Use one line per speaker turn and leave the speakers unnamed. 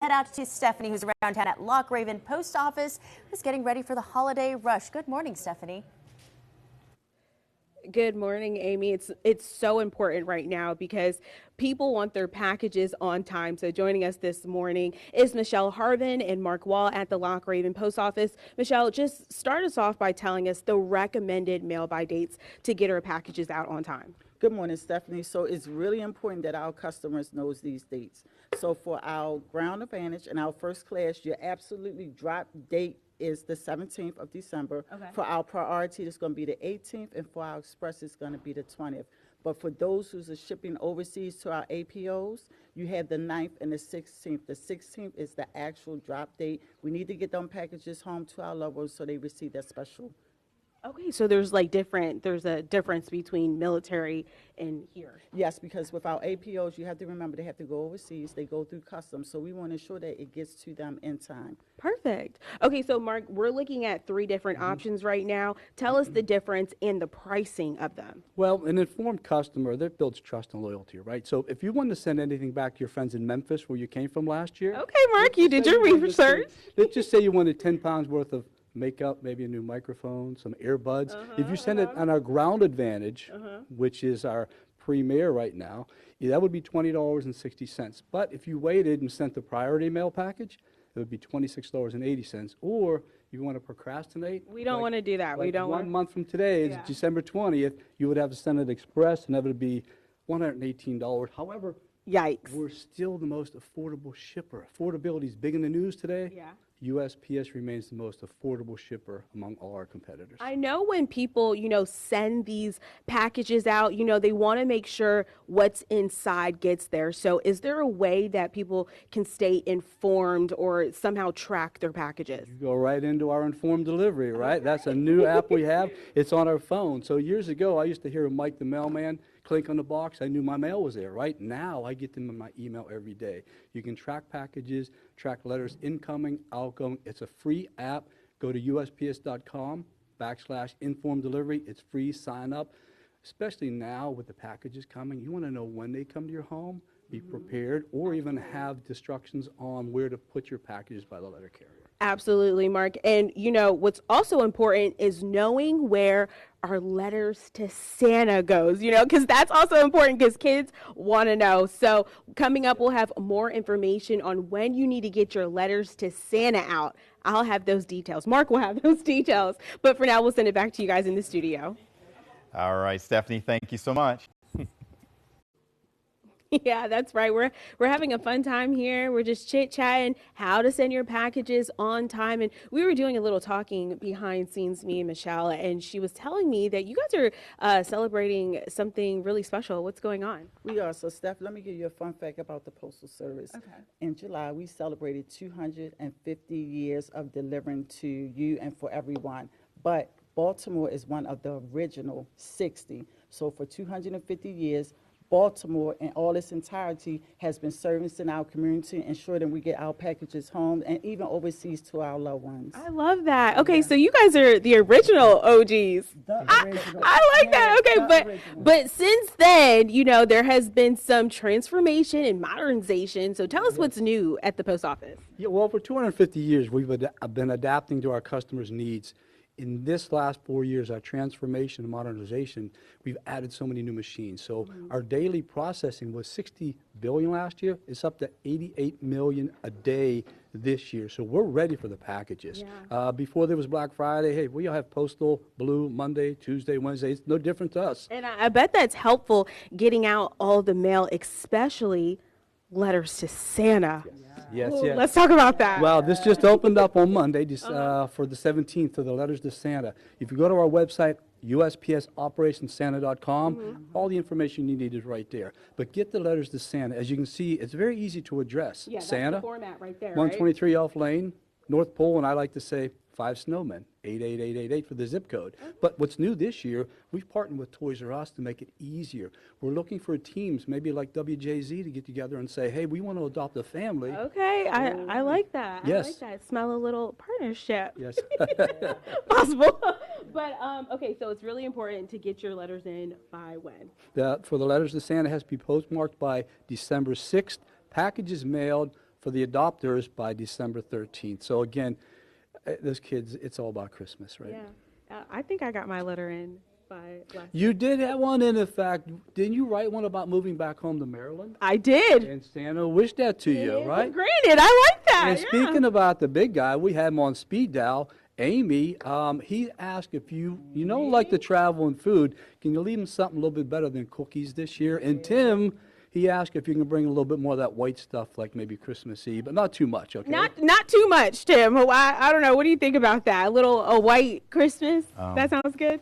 head out to Stephanie, who's around town at Loch Raven Post Office, who's getting ready for the holiday rush. Good morning, Stephanie.
Good morning, Amy. It's so important right now because people want their packages on time. So joining us this morning is Michelle Harvin and Mark Wall at the Loch Raven Post Office. Michelle, just start us off by telling us the recommended mail-by dates to get our packages out on time.
Good morning, Stephanie. So it's really important that our customers knows these dates. So for our Ground Advantage and our first class, your absolutely drop date is the 17th of December.
Okay.
For our priority, it's going to be the 18th, and for our express, it's going to be the 20th. But for those who's shipping overseas to our APOs, you have the 9th and the 16th. The 16th is the actual drop date. We need to get them packages home to our loved ones so they receive that special.
Okay, so there's a difference between military and here.
Yes, because with our APOs, you have to remember they have to go overseas. They go through customs, so we want to ensure that it gets to them in time.
Perfect. Okay, so Mark, we're looking at 3 different options right now. Tell us the difference in the pricing of them.
Well, an informed customer, that builds trust and loyalty, right? So if you want to send anything back to your friends in Memphis where you came from last year.
Okay, Mark, you did your research.
Let's just say you wanted 10 pounds worth of makeup, maybe a new microphone, some earbuds. If you send it on our Ground Advantage, which is our premier right now, that would be $20.60. But if you waited and sent the priority mail package, it would be $26.80. Or you want to procrastinate?
We don't want to do that. We don't want
1 month from today, it's December 20th, you would have to send it express, and that would be $118. However,
yikes.
we're still the most affordable shipper. Affordability is big in the news today.
Yeah.
USPS remains the most affordable shipper among all our competitors.
I know when people, send these packages out, they want to make sure what's inside gets there. So is there a way that people can stay informed or somehow track their packages?
You go right into our informed delivery, right? That's a new app we have. It's on our phone. So years ago, I used to hear Mike the mailman click on the box. I knew my mail was there. Right now, I get them in my email every day. You can track packages, track letters incoming, outgoing. It's a free app. Go to USPS.com/informed delivery. It's free. Sign up. Especially now with the packages coming, you want to know when they come to your home. Be prepared, or even have instructions on where to put your packages by the letter carrier.
Absolutely, Mark. And, what's also important is knowing where our letters to Santa goes, because that's also important because kids want to know. So coming up, we'll have more information on when you need to get your letters to Santa out. I'll have those details. Mark will have those details. But for now, we'll send it back to you guys in the studio.
All right, Stephanie, thank you so much.
Yeah, that's right. We're having a fun time here. We're just chit-chatting how to send your packages on time. And we were doing a little talking behind scenes, me and Michelle, and she was telling me that you guys are celebrating something really special. What's going on?
We are. So, Steph, let me give you a fun fact about the Postal Service.
Okay.
In July, we celebrated 250 years of delivering to you and for everyone. But Baltimore is one of the original 60. So for 250 years, Baltimore in all its entirety has been servicing our community, ensuring we get our packages home and even overseas to our loved ones.
I love that. Okay, so you guys are the original OGs. I like that. Okay, but since then, there has been some transformation and modernization. So tell us what's new at the post office.
Yeah, well, for 250 years, we've been adapting to our customers' needs. In this last 4 years, our transformation and modernization, we've added so many new machines. So our daily processing was 60 billion last year. It's up to 88 million a day this year. So we're ready for the packages.
Yeah.
Before there was Black Friday, hey, we all have postal, blue, Monday, Tuesday, Wednesday. It's no different to us.
And I bet that's helpful getting out all the mail, especially letters to Santa.
Yes,
Ooh,
yes.
Let's talk about that.
Well, this just opened up on Monday for the 17th for the letters to Santa. If you go to our website, USPSOperationSanta.com, all the information you need is right there. But get the letters to Santa. As you can see, it's very easy to address.
Yeah, that's
Santa,
the format right there,
123 Elf Lane, North Pole, and I like to say 5 Snowmen, 88888 for the zip code. But what's new this year, we've partnered with Toys R Us to make it easier. We're looking for teams, maybe like WJZ, to get together and say, hey, we want to adopt a family.
Okay, I like that.
Yes.
I like that. Smell a little partnership.
Yes.
Possible. But, okay, so it's really important to get your letters in by when?
For the letters to Santa, it has to be postmarked by December 6th. Packages mailed for the adopters by December 13th. So again, those kids, it's all about Christmas, right?
Yeah. I think I got my letter in by last
You did have one, and in fact, didn't you write one about moving back home to Maryland?
I did.
And Santa wished that to you, right?
Granted, I like that.
And
yeah.
speaking about the big guy, we had him on speed dial. Amy, he asked if you like to travel and food, can you leave him something a little bit better than cookies this year? And Tim, he asked if you can bring a little bit more of that white stuff, like maybe Christmas Eve, but not too much, okay?
Not too much, Tim. I don't know. What do you think about that? A white Christmas? That sounds good?